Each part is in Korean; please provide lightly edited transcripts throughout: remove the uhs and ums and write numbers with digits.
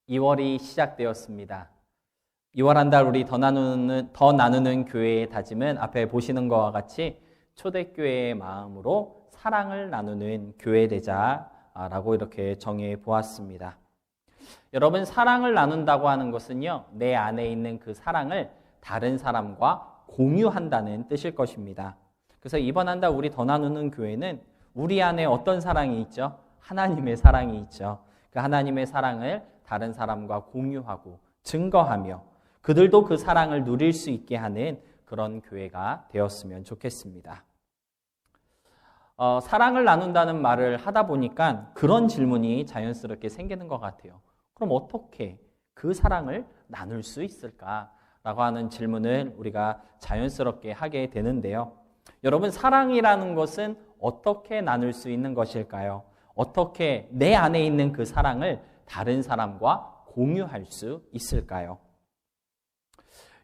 2월이 시작되었습니다. 2월 한 달 우리 더 나누는 교회의 다짐은 앞에 보시는 것과 같이 초대교회의 마음으로 사랑을 나누는 교회 되자라고 이렇게 정해 보았습니다. 여러분, 사랑을 나눈다고 하는 것은요, 내 안에 있는 그 사랑을 다른 사람과 공유한다는 뜻일 것입니다. 그래서 이번 한 달 우리 더 나누는 교회는 우리 안에 어떤 사랑이 있죠? 하나님의 사랑이 있죠. 그 하나님의 사랑을 다른 사람과 공유하고 증거하며 그들도 그 사랑을 누릴 수 있게 하는 그런 교회가 되었으면 좋겠습니다. 사랑을 나눈다는 말을 하다 보니까 그런 질문이 자연스럽게 생기는 것 같아요. 그럼 어떻게 그 사랑을 나눌 수 있을까라고 하는 질문을 우리가 자연스럽게 하게 되는데요. 여러분, 사랑이라는 것은 어떻게 나눌 수 있는 것일까요? 어떻게 내 안에 있는 그 사랑을 다른 사람과 공유할 수 있을까요?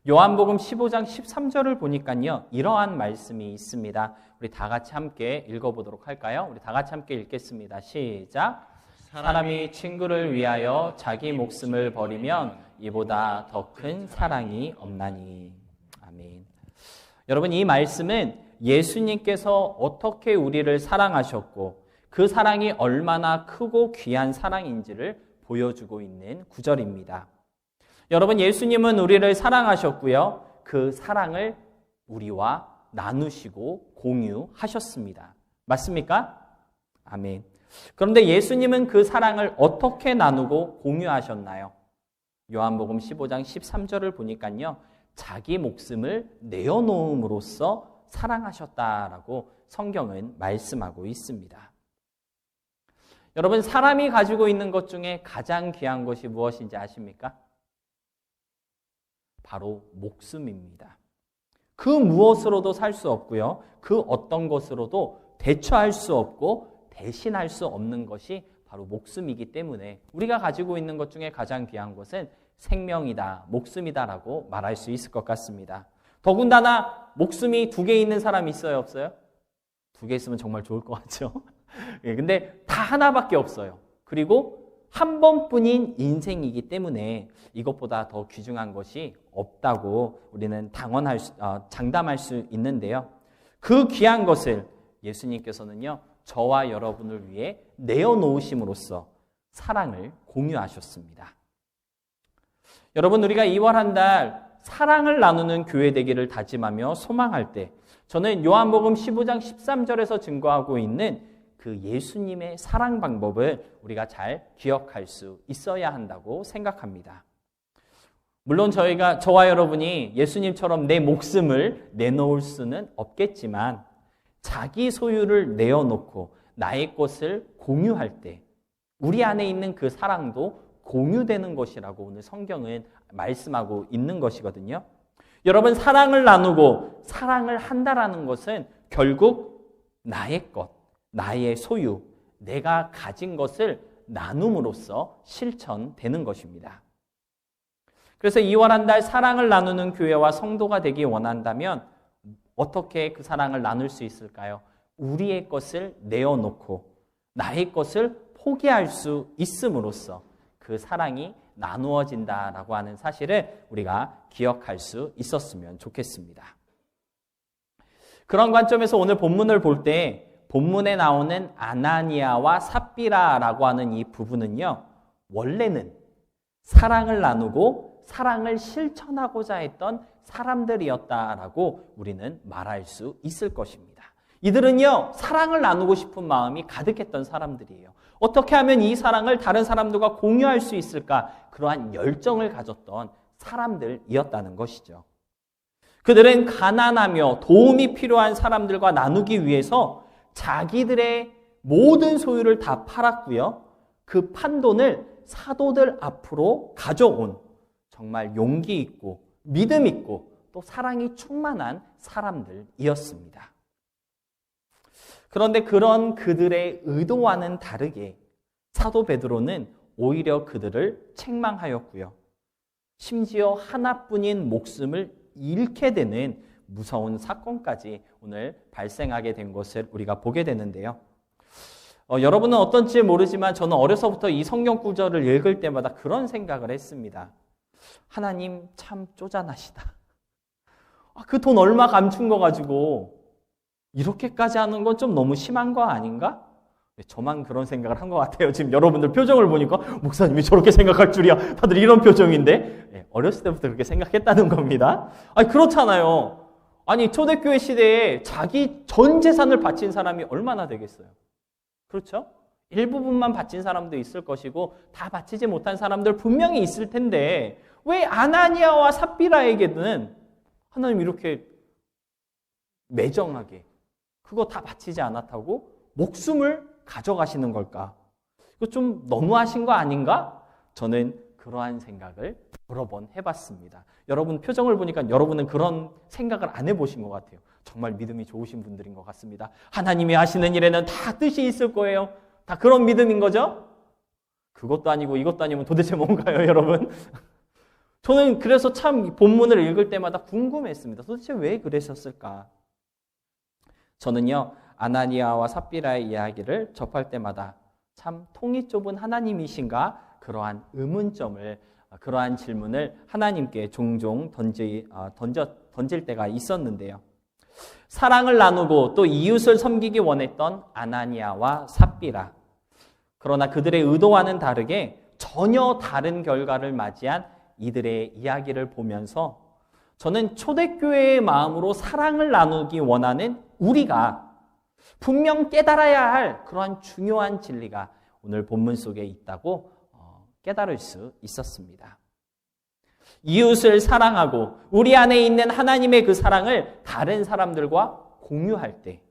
요한복음 15장 13절을 보니까요, 이러한 말씀이 있습니다. 우리 다 같이 함께 읽어보도록 할까요? 우리 다 같이 함께 읽겠습니다. 시작. 사람이 친구를 위하여 자기 목숨을 버리면 이보다 더 큰 사랑이 없나니. 아멘. 여러분, 이 말씀은 예수님께서 어떻게 우리를 사랑하셨고 그 사랑이 얼마나 크고 귀한 사랑인지를 보여주고 있는 구절입니다. 여러분, 예수님은 우리를 사랑하셨고요. 그 사랑을 우리와 나누시고 공유하셨습니다. 맞습니까? 아멘. 그런데 예수님은 그 사랑을 어떻게 나누고 공유하셨나요? 요한복음 15장 13절을 보니까요, 자기 목숨을 내어놓음으로써 사랑하셨다라고 성경은 말씀하고 있습니다. 여러분, 사람이 가지고 있는 것 중에 가장 귀한 것이 무엇인지 아십니까? 바로 목숨입니다. 그 무엇으로도 살 수 없고요. 그 어떤 것으로도 대처할 수 없고 대신할 수 없는 것이 바로 목숨이기 때문에 우리가 가지고 있는 것 중에 가장 귀한 것은 생명이다, 목숨이다라고 말할 수 있을 것 같습니다. 더군다나 목숨이 2개 있는 사람이 있어요, 없어요? 2개 있으면 정말 좋을 것 같죠? 근데 다 하나밖에 없어요. 그리고 한 번뿐인 인생이기 때문에 이것보다 더 귀중한 것이 없다고 우리는 장담할 수 있는데요. 그 귀한 것을 예수님께서는요, 저와 여러분을 위해 내어놓으심으로써 사랑을 공유하셨습니다. 여러분, 우리가 2월 한 달 사랑을 나누는 교회 되기를 다짐하며 소망할 때 저는 요한복음 15장 13절에서 증거하고 있는 그 예수님의 사랑 방법을 우리가 잘 기억할 수 있어야 한다고 생각합니다. 물론 저와 여러분이 예수님처럼 내 목숨을 내놓을 수는 없겠지만 자기 소유를 내어놓고 나의 것을 공유할 때 우리 안에 있는 그 사랑도 공유되는 것이라고 오늘 성경은 말씀하고 있는 것이거든요. 여러분, 사랑을 나누고 사랑을 한다라는 것은 결국 나의 것, 나의 소유, 내가 가진 것을 나눔으로써 실천되는 것입니다. 그래서 2월 한 달 사랑을 나누는 교회와 성도가 되기 원한다면 어떻게 그 사랑을 나눌 수 있을까요? 우리의 것을 내어놓고 나의 것을 포기할 수 있음으로써 그 사랑이 나누어진다라고 하는 사실을 우리가 기억할 수 있었으면 좋겠습니다. 그런 관점에서 오늘 본문을 볼 때 본문에 나오는 아나니아와 삽비라라고 하는 이 부부는요, 원래는 사랑을 나누고 사랑을 실천하고자 했던 사람들이었다라고 우리는 말할 수 있을 것입니다. 이들은요, 사랑을 나누고 싶은 마음이 가득했던 사람들이에요. 어떻게 하면 이 사랑을 다른 사람들과 공유할 수 있을까? 그러한 열정을 가졌던 사람들이었다는 것이죠. 그들은 가난하며 도움이 필요한 사람들과 나누기 위해서 자기들의 모든 소유를 다 팔았고요. 그 판돈을 사도들 앞으로 가져온 정말 용기 있고 믿음 있고 또 사랑이 충만한 사람들이었습니다. 그런데 그런 그들의 의도와는 다르게 사도 베드로는 오히려 그들을 책망하였고요. 심지어 하나뿐인 목숨을 잃게 되는 무서운 사건까지 오늘 발생하게 된 것을 우리가 보게 되는데요. 여러분은 어떤지 모르지만 저는 어려서부터 이 성경 구절을 읽을 때마다 그런 생각을 했습니다. 하나님 참 쪼잔하시다. 그 돈 얼마 감춘 거 가지고 이렇게까지 하는 건 좀 너무 심한 거 아닌가? 저만 그런 생각을 한 것 같아요. 지금 여러분들 표정을 보니까 목사님이 저렇게 생각할 줄이야. 다들 이런 표정인데 어렸을 때부터 그렇게 생각했다는 겁니다. 그렇잖아요. 초대교회 시대에 자기 전 재산을 바친 사람이 얼마나 되겠어요? 그렇죠? 일부분만 바친 사람도 있을 것이고 다 바치지 못한 사람들 분명히 있을 텐데 왜 아나니아와 삽비라에게는 하나님 이렇게 매정하게 그거 다 바치지 않았다고 목숨을 가져가시는 걸까? 이거 좀 너무하신 거 아닌가? 저는 그러한 생각을 여러 번 해봤습니다. 여러분 표정을 보니까 여러분은 그런 생각을 안 해보신 것 같아요. 정말 믿음이 좋으신 분들인 것 같습니다. 하나님이 하시는 일에는 다 뜻이 있을 거예요. 다 그런 믿음인 거죠? 그것도 아니고 이것도 아니면 도대체 뭔가요, 여러분? 저는 그래서 참 본문을 읽을 때마다 궁금했습니다. 도대체 왜 그러셨을까? 저는요, 아나니아와 삽비라의 이야기를 접할 때마다 참 통이 좁은 하나님이신가? 그러한 의문점을, 그러한 질문을 하나님께 종종 던질 때가 있었는데요. 사랑을 나누고 또 이웃을 섬기기 원했던 아나니아와 삽비라. 그러나 그들의 의도와는 다르게 전혀 다른 결과를 맞이한 이들의 이야기를 보면서 저는 초대교회의 마음으로 사랑을 나누기 원하는 우리가 분명 깨달아야 할 그러한 중요한 진리가 오늘 본문 속에 있다고 깨달을 수 있었습니다. 이웃을 사랑하고 우리 안에 있는 하나님의 그 사랑을 다른 사람들과 공유할 때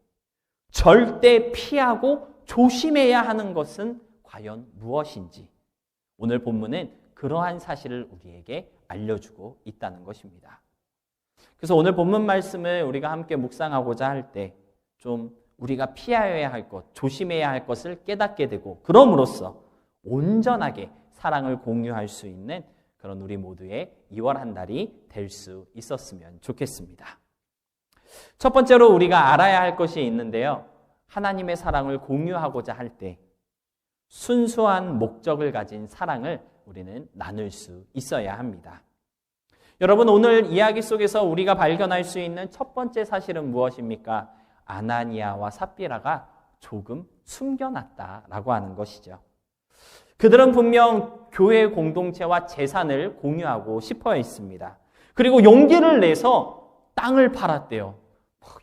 절대 피하고 조심해야 하는 것은 과연 무엇인지 오늘 본문은 그러한 사실을 우리에게 알려주고 있다는 것입니다. 그래서 오늘 본문 말씀을 우리가 함께 묵상하고자 할 때 좀 우리가 피하여야 할 것, 조심해야 할 것을 깨닫게 되고 그럼으로써 온전하게 사랑을 공유할 수 있는 그런 우리 모두의 2월 한 달이 될 수 있었으면 좋겠습니다. 첫 번째로 우리가 알아야 할 것이 있는데요. 하나님의 사랑을 공유하고자 할 때 순수한 목적을 가진 사랑을 우리는 나눌 수 있어야 합니다. 여러분, 오늘 이야기 속에서 우리가 발견할 수 있는 첫 번째 사실은 무엇입니까? 아나니아와 삽비라가 조금 숨겨놨다라고 하는 것이죠. 그들은 분명 교회 공동체와 재산을 공유하고 싶어 했습니다. 그리고 용기를 내서 땅을 팔았대요.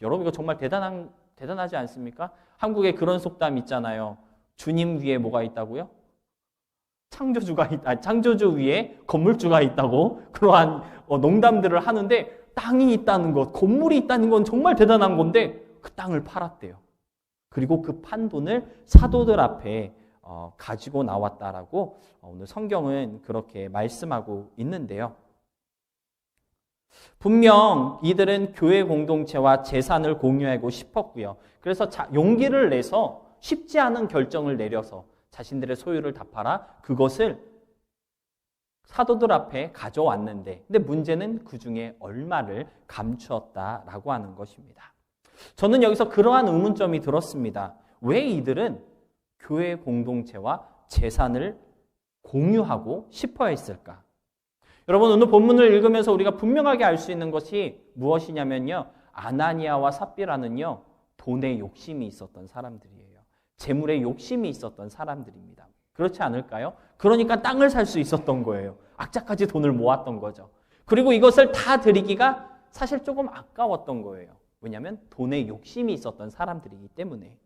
여러분 이거 정말 대단하지 않습니까? 한국에 그런 속담 있잖아요. 주님 위에 뭐가 있다고요? 창조주 위에 건물주가 있다고 그러한 농담들을 하는데 땅이 있다는 것, 건물이 있다는 건 정말 대단한 건데 그 땅을 팔았대요. 그리고 그 판 돈을 사도들 앞에 가지고 나왔다라고 오늘 성경은 그렇게 말씀하고 있는데요. 분명 이들은 교회 공동체와 재산을 공유하고 싶었고요. 그래서 용기를 내서 쉽지 않은 결정을 내려서 자신들의 소유를 다 팔아 그것을 사도들 앞에 가져왔는데 근데 문제는 그 중에 얼마를 감추었다라고 하는 것입니다. 저는 여기서 그러한 의문점이 들었습니다. 왜 이들은 교회 공동체와 재산을 공유하고 싶어 했을까? 여러분 오늘 본문을 읽으면서 우리가 분명하게 알 수 있는 것이 무엇이냐면요. 아나니아와 삽비라는요. 돈에 욕심이 있었던 사람들이에요. 재물에 욕심이 있었던 사람들입니다. 그렇지 않을까요? 그러니까 땅을 살 수 있었던 거예요. 악착같이 돈을 모았던 거죠. 그리고 이것을 다 드리기가 사실 조금 아까웠던 거예요. 왜냐하면 돈에 욕심이 있었던 사람들이기 때문에.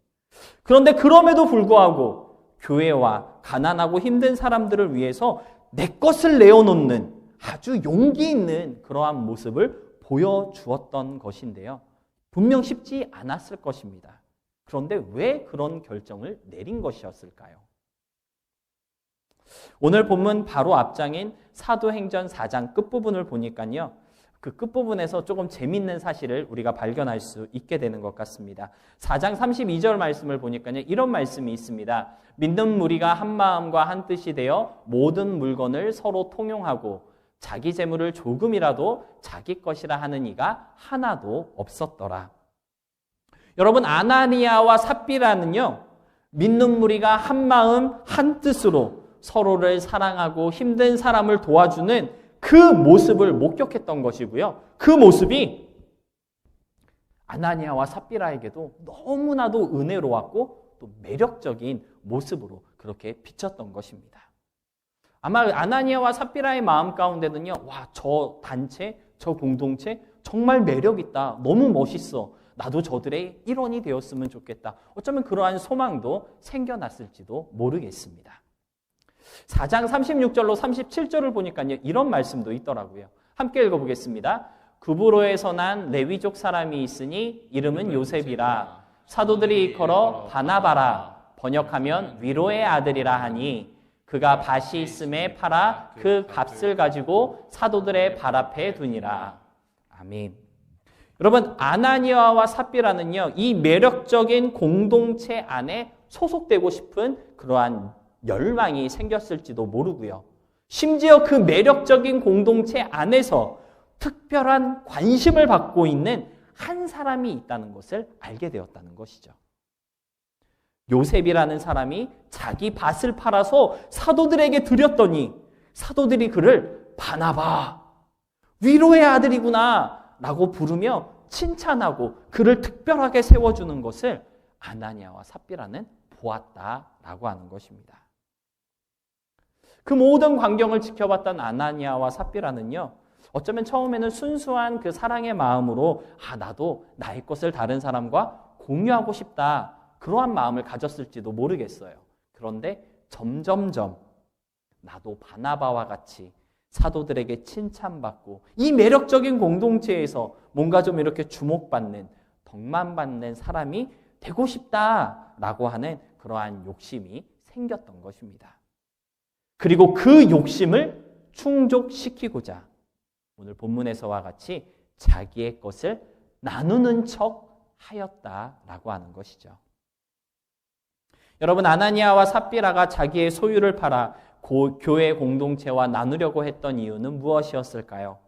그런데 그럼에도 불구하고 교회와 가난하고 힘든 사람들을 위해서 내 것을 내어놓는 아주 용기 있는 그러한 모습을 보여주었던 것인데요. 분명 쉽지 않았을 것입니다. 그런데 왜 그런 결정을 내린 것이었을까요? 오늘 본문 바로 앞장인 사도행전 4장 끝부분을 보니까요. 그 끝부분에서 조금 재밌는 사실을 우리가 발견할 수 있게 되는 것 같습니다. 4장 32절 말씀을 보니까요. 이런 말씀이 있습니다. 믿는 무리가 한 마음과 한 뜻이 되어 모든 물건을 서로 통용하고 자기 재물을 조금이라도 자기 것이라 하는 이가 하나도 없었더라. 여러분 아나니아와 삽비라는요. 믿는 무리가 한 마음 한 뜻으로 서로를 사랑하고 힘든 사람을 도와주는 그 모습을 목격했던 것이고요. 그 모습이 아나니아와 삽비라에게도 너무나도 은혜로웠고 또 매력적인 모습으로 그렇게 비쳤던 것입니다. 아마 아나니아와 삽비라의 마음 가운데는요, 와, 저 단체, 저 공동체 정말 매력있다. 너무 멋있어. 나도 저들의 일원이 되었으면 좋겠다. 어쩌면 그러한 소망도 생겨났을지도 모르겠습니다. 4장 36절로 37절을 보니까요, 이런 말씀도 있더라고요. 함께 읽어보겠습니다. 구브로에서 난 레위족 사람이 있으니 이름은 요셉이라. 사도들이 일컬어 바나바라. 번역하면 위로의 아들이라 하니 그가 밭이 있음에 팔아 그 값을 가지고 사도들의 발 앞에 두니라. 아멘. 여러분, 아나니아와 삽비라는요, 이 매력적인 공동체 안에 소속되고 싶은 그러한 열망이 생겼을지도 모르고요. 심지어 그 매력적인 공동체 안에서 특별한 관심을 받고 있는 한 사람이 있다는 것을 알게 되었다는 것이죠. 요셉이라는 사람이 자기 밭을 팔아서 사도들에게 드렸더니 사도들이 그를 바나바, 위로의 아들이구나 라고 부르며 칭찬하고 그를 특별하게 세워주는 것을 아나니아와 삽비라는 보았다라고 하는 것입니다. 그 모든 광경을 지켜봤던 아나니아와 삽비라는요, 어쩌면 처음에는 순수한 그 사랑의 마음으로 나도 나의 것을 다른 사람과 공유하고 싶다, 그러한 마음을 가졌을지도 모르겠어요. 그런데 점점점 나도 바나바와 같이 사도들에게 칭찬받고 이 매력적인 공동체에서 뭔가 좀 이렇게 주목받는, 덕만받는 사람이 되고 싶다라고 하는 그러한 욕심이 생겼던 것입니다. 그리고 그 욕심을 충족시키고자 오늘 본문에서와 같이 자기의 것을 나누는 척 하였다라고 하는 것이죠. 여러분, 아나니아와 삽비라가 자기의 소유를 팔아 교회 공동체와 나누려고 했던 이유는 무엇이었을까요?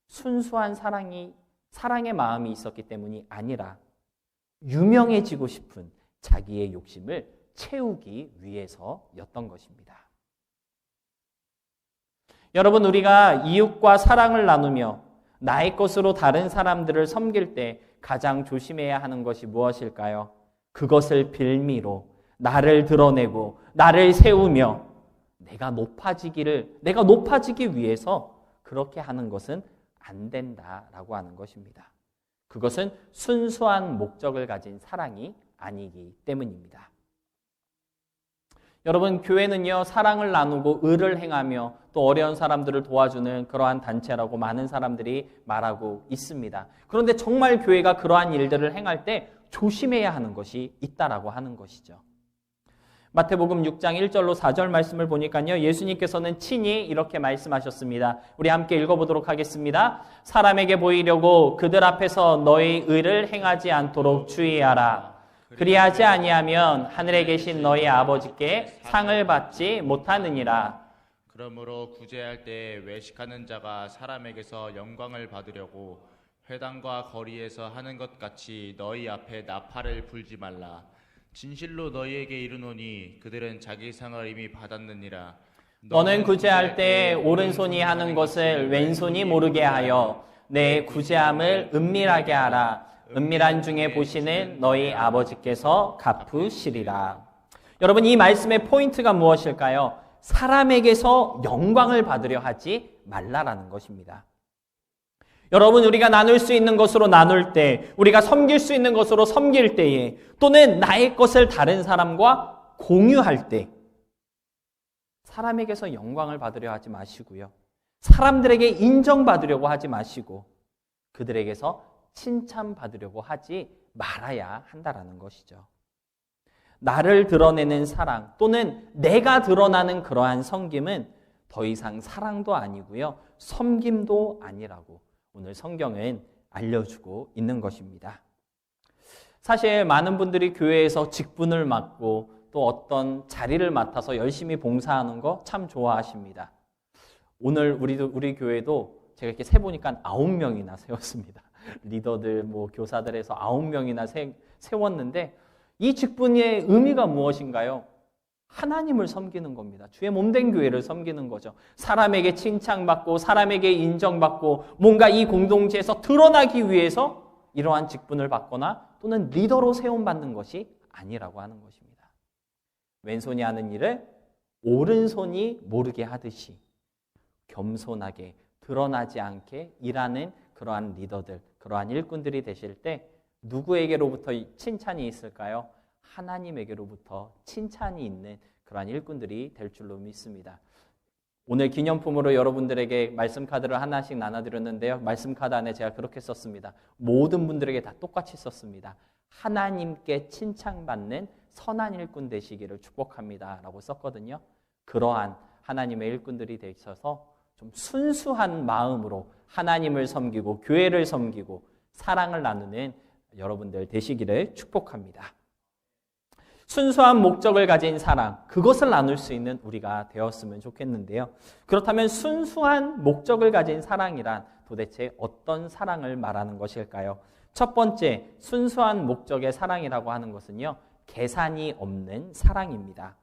순수한 사랑의 마음이 있었기 때문이 아니라 유명해지고 싶은 자기의 욕심을 채우기 위해서였던 것입니다. 여러분, 우리가 이웃과 사랑을 나누며 나의 것으로 다른 사람들을 섬길 때 가장 조심해야 하는 것이 무엇일까요? 그것을 빌미로 나를 드러내고 나를 세우며 내가 높아지기 위해서 그렇게 하는 것은 안 된다라고 하는 것입니다. 그것은 순수한 목적을 가진 사랑이 아니기 때문입니다. 여러분, 교회는요, 사랑을 나누고 의를 행하며 또 어려운 사람들을 도와주는 그러한 단체라고 많은 사람들이 말하고 있습니다. 그런데 정말 교회가 그러한 일들을 행할 때 조심해야 하는 것이 있다라고 하는 것이죠. 마태복음 6장 1절로 4절 말씀을 보니까요, 예수님께서는 친히 이렇게 말씀하셨습니다. 우리 함께 읽어보도록 하겠습니다. 사람에게 보이려고 그들 앞에서 너의 의를 행하지 않도록 주의하라. 그리하지 아니하면 하늘에 계신 너희 아버지께 상을 받지 못하느니라. 그러므로 구제할 때 외식하는 자가 사람에게서 영광을 받으려고 회당과 거리에서 하는 것 같이 너희 앞에 나팔을 불지 말라. 진실로 너희에게 이르노니 그들은 자기 상을 이미 받았느니라. 너는 구제할 때 오른손이 하는 것을 왼손이 모르게 하여 내 구제함을 은밀하게 하라. 은밀한 중에 보시는 너희 아버지께서 갚으시리라. 여러분, 이 말씀의 포인트가 무엇일까요? 사람에게서 영광을 받으려 하지 말라라는 것입니다. 여러분, 우리가 나눌 수 있는 것으로 나눌 때, 우리가 섬길 수 있는 것으로 섬길 때에, 또는 나의 것을 다른 사람과 공유할 때 사람에게서 영광을 받으려 하지 마시고요. 사람들에게 인정받으려고 하지 마시고 그들에게서 칭찬받으려고 하지 말아야 한다라는 것이죠. 나를 드러내는 사랑 또는 내가 드러나는 그러한 섬김은 더 이상 사랑도 아니고요. 섬김도 아니라고 오늘 성경은 알려주고 있는 것입니다. 사실 많은 분들이 교회에서 직분을 맡고 또 어떤 자리를 맡아서 열심히 봉사하는 거 참 좋아하십니다. 오늘 우리 교회도 제가 이렇게 세보니까 9명이나 세웠습니다. 리더들, 교사들에서 9명이나 세웠는데 이 직분의 의미가 무엇인가요? 하나님을 섬기는 겁니다. 주의 몸된 교회를 섬기는 거죠. 사람에게 칭찬받고 사람에게 인정받고 뭔가 이 공동체에서 드러나기 위해서 이러한 직분을 받거나 또는 리더로 세움받는 것이 아니라고 하는 것입니다. 왼손이 하는 일을 오른손이 모르게 하듯이 겸손하게 드러나지 않게 일하는 그러한 리더들, 그러한 일꾼들이 되실 때 누구에게로부터 칭찬이 있을까요? 하나님에게로부터 칭찬이 있는 그러한 일꾼들이 될 줄로 믿습니다. 오늘 기념품으로 여러분들에게 말씀 카드를 하나씩 나눠드렸는데요. 말씀 카드 안에 제가 그렇게 썼습니다. 모든 분들에게 다 똑같이 썼습니다. 하나님께 칭찬받는 선한 일꾼 되시기를 축복합니다 라고 썼거든요. 그러한 하나님의 일꾼들이 되셔서 좀 순수한 마음으로 하나님을 섬기고 교회를 섬기고 사랑을 나누는 여러분들 되시기를 축복합니다. 순수한 목적을 가진 사랑, 그것을 나눌 수 있는 우리가 되었으면 좋겠는데요. 그렇다면 순수한 목적을 가진 사랑이란 도대체 어떤 사랑을 말하는 것일까요? 첫 번째, 순수한 목적의 사랑이라고 하는 것은요, 계산이 없는 사랑입니다.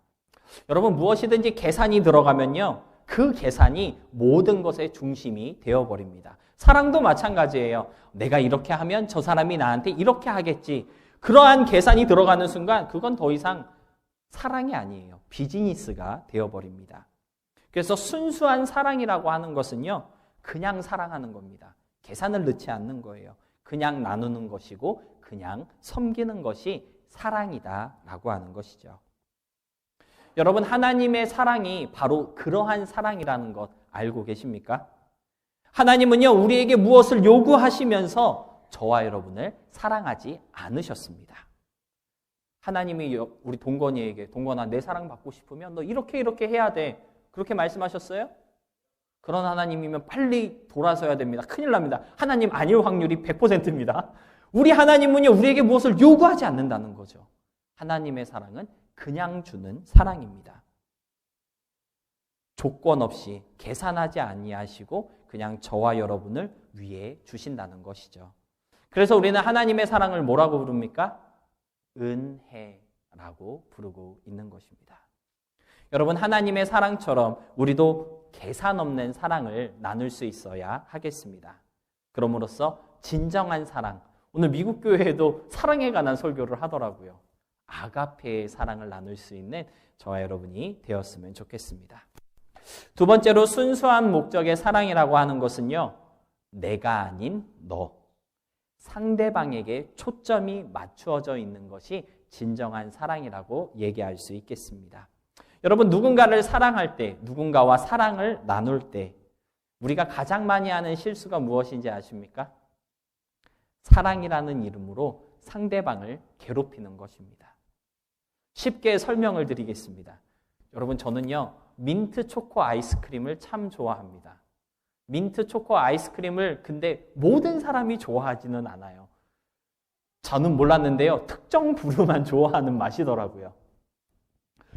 여러분, 무엇이든지 계산이 들어가면요, 그 계산이 모든 것의 중심이 되어버립니다. 사랑도 마찬가지예요. 내가 이렇게 하면 저 사람이 나한테 이렇게 하겠지. 그러한 계산이 들어가는 순간 그건 더 이상 사랑이 아니에요. 비즈니스가 되어버립니다. 그래서 순수한 사랑이라고 하는 것은요, 그냥 사랑하는 겁니다. 계산을 넣지 않는 거예요. 그냥 나누는 것이고 그냥 섬기는 것이 사랑이다라고 하는 것이죠. 여러분, 하나님의 사랑이 바로 그러한 사랑이라는 것 알고 계십니까? 하나님은요, 우리에게 무엇을 요구하시면서 저와 여러분을 사랑하지 않으셨습니다. 하나님이 우리 동건이에게, 동건아, 내 사랑 받고 싶으면 너 이렇게 해야 돼. 그렇게 말씀하셨어요? 그런 하나님이면 빨리 돌아서야 됩니다. 큰일 납니다. 하나님 아닐 확률이 100%입니다. 우리 하나님은요, 우리에게 무엇을 요구하지 않는다는 거죠. 하나님의 사랑은 그냥 주는 사랑입니다. 조건 없이 계산하지 아니하시고 그냥 저와 여러분을 위해 주신다는 것이죠. 그래서 우리는 하나님의 사랑을 뭐라고 부릅니까? 은혜라고 부르고 있는 것입니다. 여러분, 하나님의 사랑처럼 우리도 계산 없는 사랑을 나눌 수 있어야 하겠습니다. 그럼으로써 진정한 사랑, 오늘 미국 교회에도 사랑에 관한 설교를 하더라고요. 아가페의 사랑을 나눌 수 있는 저와 여러분이 되었으면 좋겠습니다. 두 번째로 순수한 목적의 사랑이라고 하는 것은요, 내가 아닌 너, 상대방에게 초점이 맞추어져 있는 것이 진정한 사랑이라고 얘기할 수 있겠습니다. 여러분, 누군가를 사랑할 때, 누군가와 사랑을 나눌 때 우리가 가장 많이 하는 실수가 무엇인지 아십니까? 사랑이라는 이름으로 상대방을 괴롭히는 것입니다. 쉽게 설명을 드리겠습니다. 여러분, 저는요, 민트 초코 아이스크림을 참 좋아합니다. 민트 초코 아이스크림을 근데 모든 사람이 좋아하지는 않아요. 저는 몰랐는데요, 특정 부류만 좋아하는 맛이더라고요.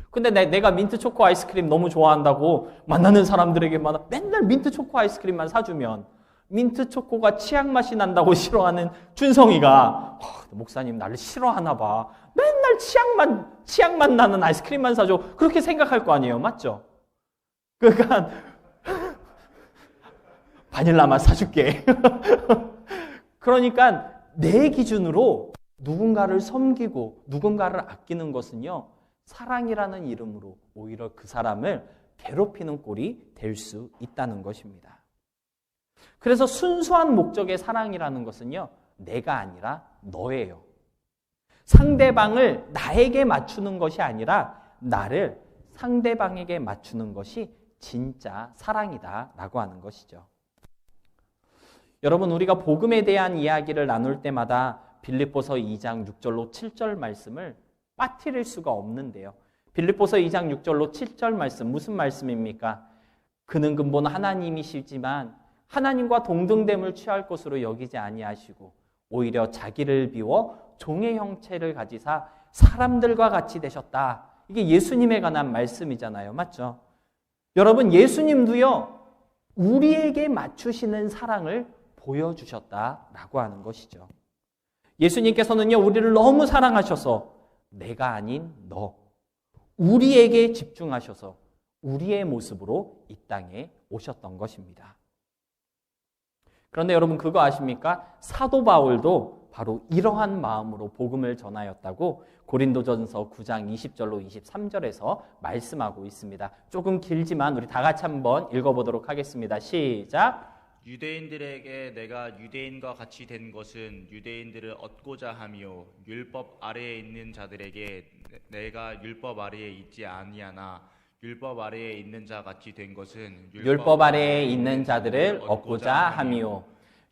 근데 내가 민트 초코 아이스크림 너무 좋아한다고 만나는 사람들에게만 맨날 민트 초코 아이스크림만 사주면 민트 초코가 치약 맛이 난다고 싫어하는 준성이가 목사님 나를 싫어하나 봐. 맨날 치약맛 나는 아이스크림만 사줘. 그렇게 생각할 거 아니에요. 맞죠? 그러니까 바닐라 맛 사줄게. 그러니까 내 기준으로 누군가를 섬기고 누군가를 아끼는 것은요, 사랑이라는 이름으로 오히려 그 사람을 괴롭히는 꼴이 될 수 있다는 것입니다. 그래서 순수한 목적의 사랑이라는 것은요, 내가 아니라 너예요. 상대방을 나에게 맞추는 것이 아니라 나를 상대방에게 맞추는 것이 진짜 사랑이다라고 하는 것이죠. 여러분, 우리가 복음에 대한 이야기를 나눌 때마다 빌립보서 2장 6절로 7절 말씀을 빠뜨릴 수가 없는데요. 빌립보서 2장 6절로 7절 말씀, 무슨 말씀입니까? 그는 근본 하나님이시지만 하나님과 동등됨을 취할 것으로 여기지 아니하시고 오히려 자기를 비워 종의 형체를 가지사 사람들과 같이 되셨다. 이게 예수님에 관한 말씀이잖아요. 맞죠? 여러분, 예수님도요, 우리에게 맞추시는 사랑을 보여주셨다라고 하는 것이죠. 예수님께서는요, 우리를 너무 사랑하셔서 내가 아닌 너, 우리에게 집중하셔서 우리의 모습으로 이 땅에 오셨던 것입니다. 그런데 여러분 그거 아십니까? 사도 바울도 바로 이러한 마음으로 복음을 전하였다고 고린도전서 9장 20절로 23절에서 말씀하고 있습니다. 조금 길지만 우리 다 같이 한번 읽어보도록 하겠습니다. 시작! 유대인들에게 내가 유대인과 같이 된 것은 유대인들을 얻고자 함이요 율법 아래에 있는 자들에게 내가 율법 아래에 있지 아니하나 율법 아래에 있는 자 같이 된 것은 율법 아래에 있는 자들을 얻고자 함이요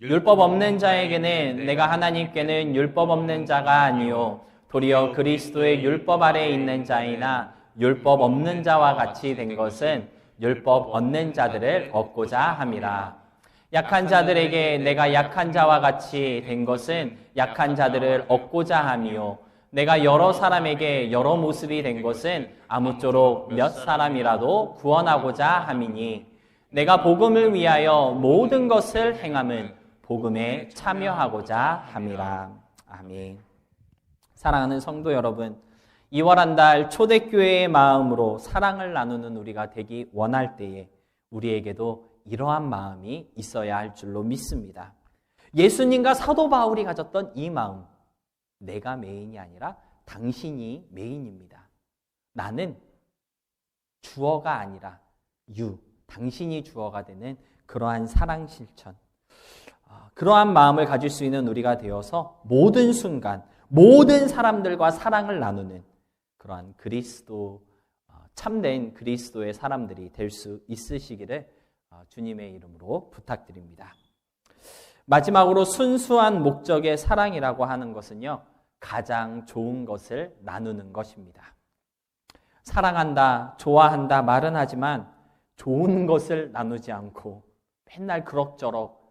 율법 없는 자에게는 내가 하나님께는 율법 없는 자가 아니요 도리어 그리스도의 율법 아래에 있는 자이나 율법 없는 자와 같이 된 것은 율법 얻는 자들을 얻고자 함이라. 약한 자들에게 내가 약한 자와 같이 된 것은 약한 자들을 얻고자 함이요 내가 여러 사람에게 여러 모습이 된 것은 아무쪼록 몇 사람이라도 구원하고자 함이니 내가 복음을 위하여 모든 것을 행함은 복음에 참여하고자 함이라. 아멘. 사랑하는 성도 여러분, 2월 한 달 초대교회의 마음으로 사랑을 나누는 우리가 되기 원할 때에 우리에게도 이러한 마음이 있어야 할 줄로 믿습니다. 예수님과 사도 바울이 가졌던 이 마음, 내가 메인이 아니라 당신이 메인입니다. 나는 주어가 아니라 당신이 주어가 되는 그러한 사랑 실천, 그러한 마음을 가질 수 있는 우리가 되어서 모든 순간, 모든 사람들과 사랑을 나누는 그러한 참된 그리스도의 사람들이 될 수 있으시기를 주님의 이름으로 부탁드립니다. 마지막으로 순수한 목적의 사랑이라고 하는 것은요, 가장 좋은 것을 나누는 것입니다. 사랑한다, 좋아한다 말은 하지만 좋은 것을 나누지 않고 맨날 그럭저럭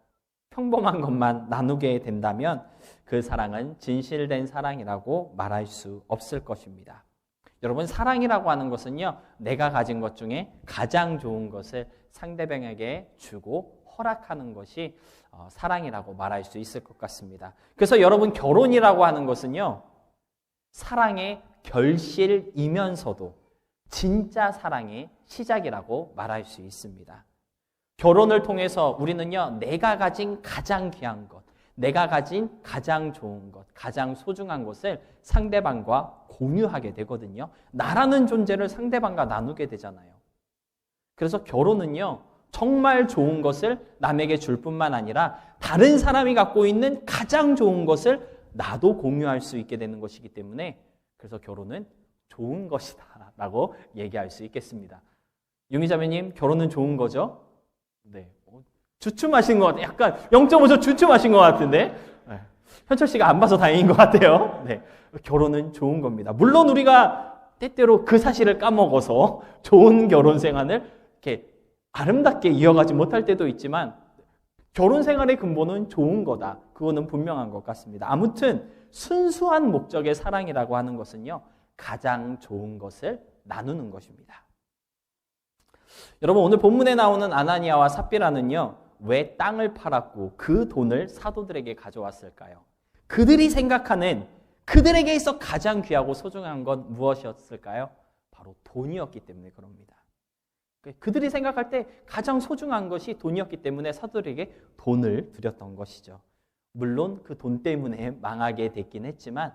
평범한 것만 나누게 된다면 그 사랑은 진실된 사랑이라고 말할 수 없을 것입니다. 여러분, 사랑이라고 하는 것은요, 내가 가진 것 중에 가장 좋은 것을 상대방에게 주고 허락하는 것이 사랑이라고 말할 수 있을 것 같습니다. 그래서 여러분, 결혼이라고 하는 것은요, 사랑의 결실이면서도 진짜 사랑의 시작이라고 말할 수 있습니다. 결혼을 통해서 우리는요, 내가 가진 가장 귀한 것, 내가 가진 가장 좋은 것, 가장 소중한 것을 상대방과 공유하게 되거든요. 나라는 존재를 상대방과 나누게 되잖아요. 그래서 결혼은요, 정말 좋은 것을 남에게 줄 뿐만 아니라 다른 사람이 갖고 있는 가장 좋은 것을 나도 공유할 수 있게 되는 것이기 때문에 그래서 결혼은 좋은 것이다 라고 얘기할 수 있겠습니다. 유미자매님, 결혼은 좋은 거죠? 네. 주춤하신 것 같아요. 약간 0.5초 주춤하신 것 같은데. 네. 현철 씨가 안 봐서 다행인 것 같아요. 네. 결혼은 좋은 겁니다. 물론 우리가 때때로 그 사실을 까먹어서 좋은 결혼 생활을 이렇게 아름답게 이어가지 못할 때도 있지만 결혼 생활의 근본은 좋은 거다. 그거는 분명한 것 같습니다. 아무튼 순수한 목적의 사랑이라고 하는 것은요, 가장 좋은 것을 나누는 것입니다. 여러분, 오늘 본문에 나오는 아나니아와 삽비라는요, 왜 땅을 팔았고 그 돈을 사도들에게 가져왔을까요? 그들이 생각하는 그들에게 있어 가장 귀하고 소중한 건 무엇이었을까요? 바로 돈이었기 때문에 그럽니다. 그들이 생각할 때 가장 소중한 것이 돈이었기 때문에 사도들에게 돈을 드렸던 것이죠. 물론 그 돈 때문에 망하게 됐긴 했지만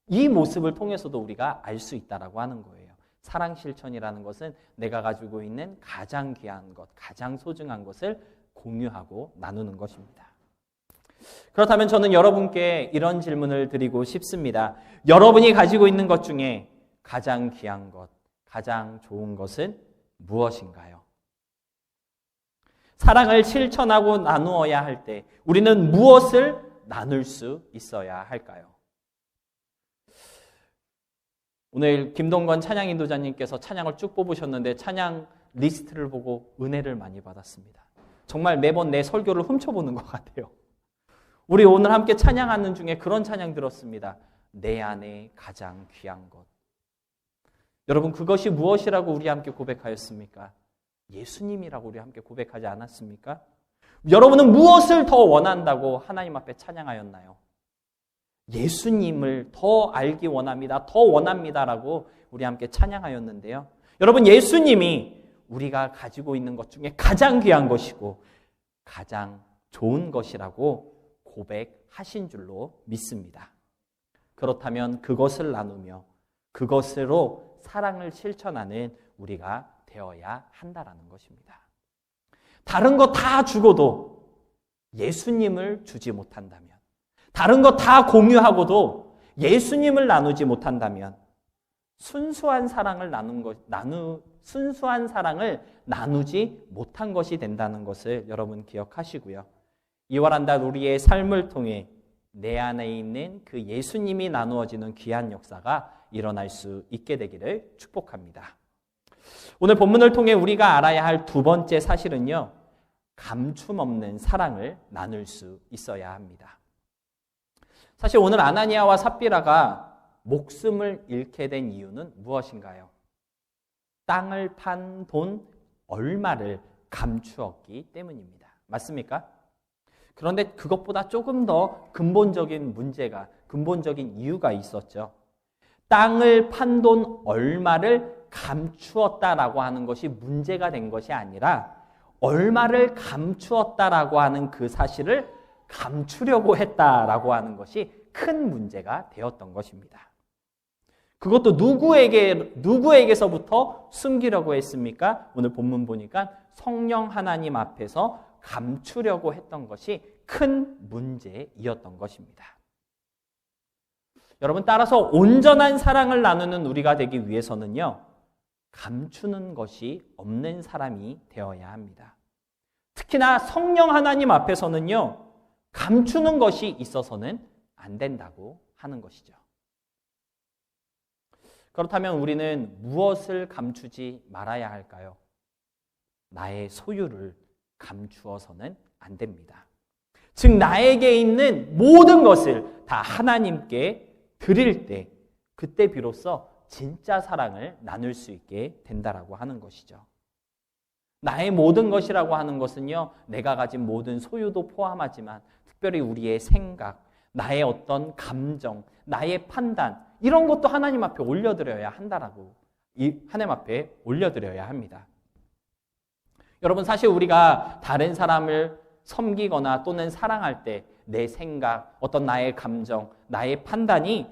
이 모습을 통해서도 우리가 알 수 있다라고 하는 거예요. 사랑 실천이라는 것은 내가 가지고 있는 가장 귀한 것, 가장 소중한 것을 공유하고 나누는 것입니다. 그렇다면 저는 여러분께 이런 질문을 드리고 싶습니다. 여러분이 가지고 있는 것 중에 가장 귀한 것, 가장 좋은 것은 무엇인가요? 사랑을 실천하고 나누어야 할 때 우리는 무엇을 나눌 수 있어야 할까요? 오늘 김동건 찬양 인도자님께서 찬양을 쭉 뽑으셨는데 찬양 리스트를 보고 은혜를 많이 받았습니다. 정말 매번 내 설교를 훔쳐보는 것 같아요. 우리 오늘 함께 찬양하는 중에 그런 찬양 들었습니다. 내 안에 가장 귀한 것. 여러분, 그것이 무엇이라고 우리 함께 고백하였습니까? 예수님이라고 우리 함께 고백하지 않았습니까? 여러분은 무엇을 더 원한다고 하나님 앞에 찬양하였나요? 예수님을 더 알기 원합니다. 더 원합니다라고 우리 함께 찬양하였는데요. 여러분, 예수님이 우리가 가지고 있는 것 중에 가장 귀한 것이고 가장 좋은 것이라고 고백하신 줄로 믿습니다. 그렇다면 그것을 나누며 그것으로 사랑을 실천하는 우리가 되어야 한다라는 것입니다. 다른 거 다 주고도 예수님을 주지 못한다면, 다른 거 다 공유하고도 예수님을 나누지 못한다면 순수한 사랑을 나누지 못한 것이 된다는 것을 여러분 기억하시고요. 이와 한달 우리의 삶을 통해 내 안에 있는 그 예수님이 나누어지는 귀한 역사가 일어날 수 있게 되기를 축복합니다. 오늘 본문을 통해 우리가 알아야 할 두 번째 사실은요, 감춤 없는 사랑을 나눌 수 있어야 합니다. 사실 오늘 아나니아와 삽비라가 목숨을 잃게 된 이유는 무엇인가요? 땅을 판 돈 얼마를 감추었기 때문입니다. 맞습니까? 그런데 그것보다 조금 더 근본적인 이유가 있었죠. 땅을 판 돈 얼마를 감추었다라고 하는 것이 문제가 된 것이 아니라 얼마를 감추었다라고 하는 그 사실을 감추려고 했다라고 하는 것이 큰 문제가 되었던 것입니다. 그것도 누구에게서부터 숨기려고 했습니까? 오늘 본문 보니까 성령 하나님 앞에서 감추려고 했던 것이 큰 문제이었던 것입니다. 여러분, 따라서 온전한 사랑을 나누는 우리가 되기 위해서는요, 감추는 것이 없는 사람이 되어야 합니다. 특히나 성령 하나님 앞에서는요, 감추는 것이 있어서는 안 된다고 하는 것이죠. 그렇다면 우리는 무엇을 감추지 말아야 할까요? 나의 소유를 감추어서는 안 됩니다. 즉, 나에게 있는 모든 것을 다 하나님께 드릴 때, 그때 비로소 진짜 사랑을 나눌 수 있게 된다라고 하는 것이죠. 나의 모든 것이라고 하는 것은요, 내가 가진 모든 소유도 포함하지만 특별히 우리의 생각, 나의 어떤 감정, 나의 판단, 이런 것도 하나님 앞에 올려드려야 한다라고, 하나님 앞에 올려드려야 합니다. 여러분, 사실 우리가 다른 사람을 섬기거나 또는 사랑할 때 내 생각, 어떤 나의 감정, 나의 판단이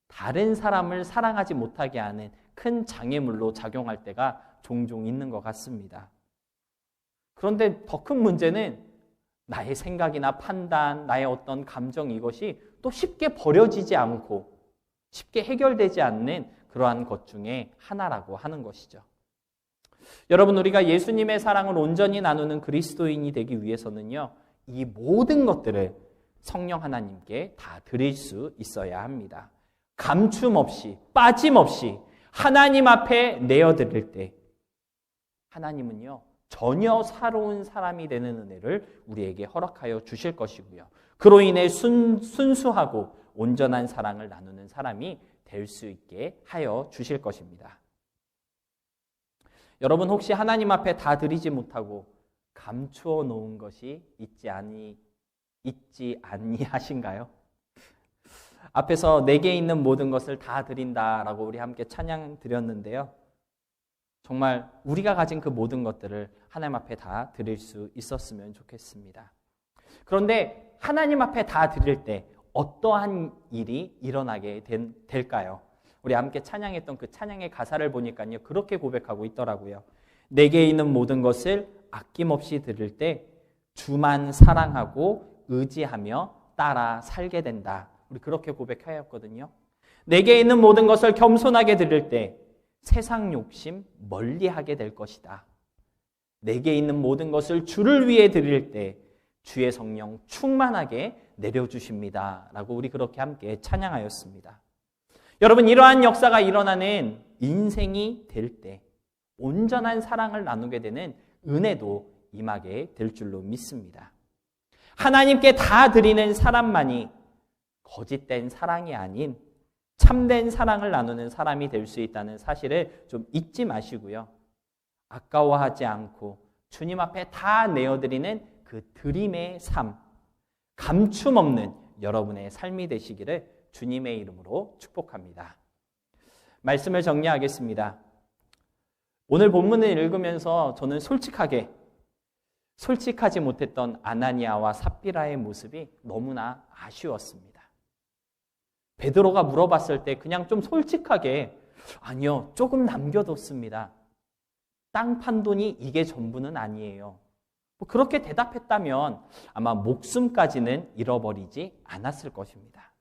다른 사람을 사랑하지 못하게 하는 큰 장애물로 작용할 때가 종종 있는 것 같습니다. 그런데 더 큰 문제는 나의 생각이나 판단, 나의 어떤 감정, 이것이 또 쉽게 버려지지 않고 쉽게 해결되지 않는 그러한 것 중에 하나라고 하는 것이죠. 여러분, 우리가 예수님의 사랑을 온전히 나누는 그리스도인이 되기 위해서는요, 이 모든 것들을 성령 하나님께 다 드릴 수 있어야 합니다. 감춤 없이, 빠짐없이 하나님 앞에 내어드릴 때 하나님은요, 전혀 새로운 사람이 되는 은혜를 우리에게 허락하여 주실 것이고요. 그로 인해 순수하고 온전한 사랑을 나누는 사람이 될 수 있게 하여 주실 것입니다. 여러분, 혹시 하나님 앞에 다 드리지 못하고 감추어 놓은 것이 있지 아니하신가요? 앞에서 내게 있는 모든 것을 다 드린다라고 우리 함께 찬양 드렸는데요. 정말 우리가 가진 그 모든 것들을 하나님 앞에 다 드릴 수 있었으면 좋겠습니다. 그런데 하나님 앞에 다 드릴 때 어떠한 일이 일어나게 될까요? 우리 함께 찬양했던 그 찬양의 가사를 보니까요, 그렇게 고백하고 있더라고요. 내게 있는 모든 것을 아낌없이 드릴 때 주만 사랑하고 의지하며 따라 살게 된다. 우리 그렇게 고백하였거든요. 내게 있는 모든 것을 겸손하게 드릴 때 세상 욕심 멀리하게 될 것이다. 내게 있는 모든 것을 주를 위해 드릴 때 주의 성령 충만하게 내려주십니다. 라고 우리 그렇게 함께 찬양하였습니다. 여러분, 이러한 역사가 일어나는 인생이 될 때 온전한 사랑을 나누게 되는 은혜도 임하게 될 줄로 믿습니다. 하나님께 다 드리는 사람만이 거짓된 사랑이 아닌 참된 사랑을 나누는 사람이 될 수 있다는 사실을 좀 잊지 마시고요. 아까워하지 않고 주님 앞에 다 내어드리는 그 드림의 삶, 감춤 없는 여러분의 삶이 되시기를 주님의 이름으로 축복합니다. 말씀을 정리하겠습니다. 오늘 본문을 읽으면서 저는 솔직하지 못했던 아나니아와 삽비라의 모습이 너무나 아쉬웠습니다. 베드로가 물어봤을 때 그냥 좀 솔직하게 아니요, 조금 남겨뒀습니다. 땅 판 돈이 이게 전부는 아니에요. 그렇게 대답했다면 아마 목숨까지는 잃어버리지 않았을 것입니다.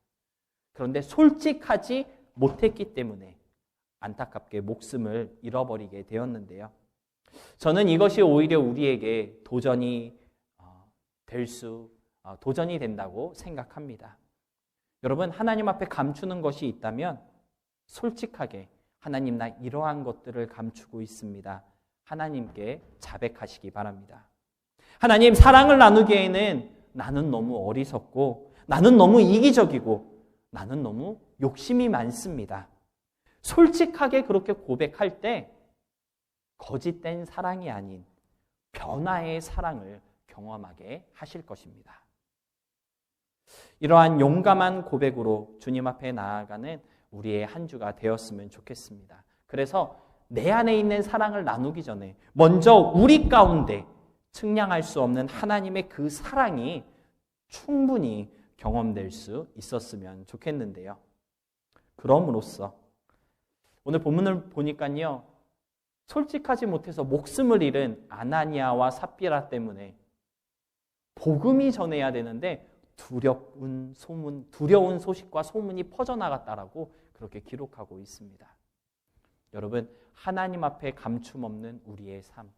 그런데 솔직하지 못했기 때문에 안타깝게 목숨을 잃어버리게 되었는데요. 저는 이것이 오히려 우리에게 도전이 된다고 생각합니다. 여러분, 하나님 앞에 감추는 것이 있다면 솔직하게 하나님, 나 이러한 것들을 감추고 있습니다. 하나님께 자백하시기 바랍니다. 하나님, 사랑을 나누기에는 나는 너무 어리석고 나는 너무 이기적이고 나는 너무 욕심이 많습니다. 솔직하게 그렇게 고백할 때 거짓된 사랑이 아닌 변화의 사랑을 경험하게 하실 것입니다. 이러한 용감한 고백으로 주님 앞에 나아가는 우리의 한 주가 되었으면 좋겠습니다. 그래서 내 안에 있는 사랑을 나누기 전에 먼저 우리 가운데 측량할 수 없는 하나님의 그 사랑이 충분히 경험될 수 있었으면 좋겠는데요. 그럼으로써 오늘 본문을 보니까요, 솔직하지 못해서 목숨을 잃은 아나니아와 삽비라 때문에 복음이 전해야 되는데 두려운 소식과 소문이 퍼져나갔다라고 그렇게 기록하고 있습니다. 여러분, 하나님 앞에 감춤 없는 우리의 삶,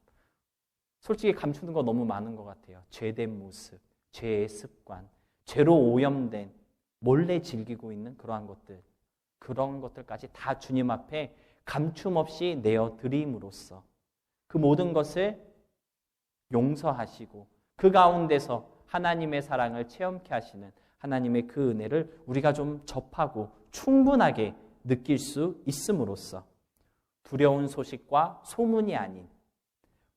솔직히 감추는 거 너무 많은 것 같아요. 죄된 모습, 죄의 습관, 죄로 오염된 몰래 즐기고 있는 그러한 것들까지 다 주님 앞에 감춤 없이 내어드림으로써 그 모든 것을 용서하시고 그 가운데서 하나님의 사랑을 체험케 하시는 하나님의 그 은혜를 우리가 좀 접하고 충분하게 느낄 수 있음으로써 두려운 소식과 소문이 아닌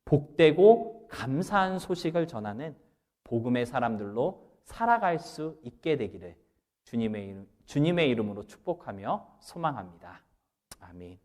복되고 감사한 소식을 전하는 복음의 사람들로 살아갈 수 있게 되기를 주님의 이름으로 축복하며 소망합니다. 아멘.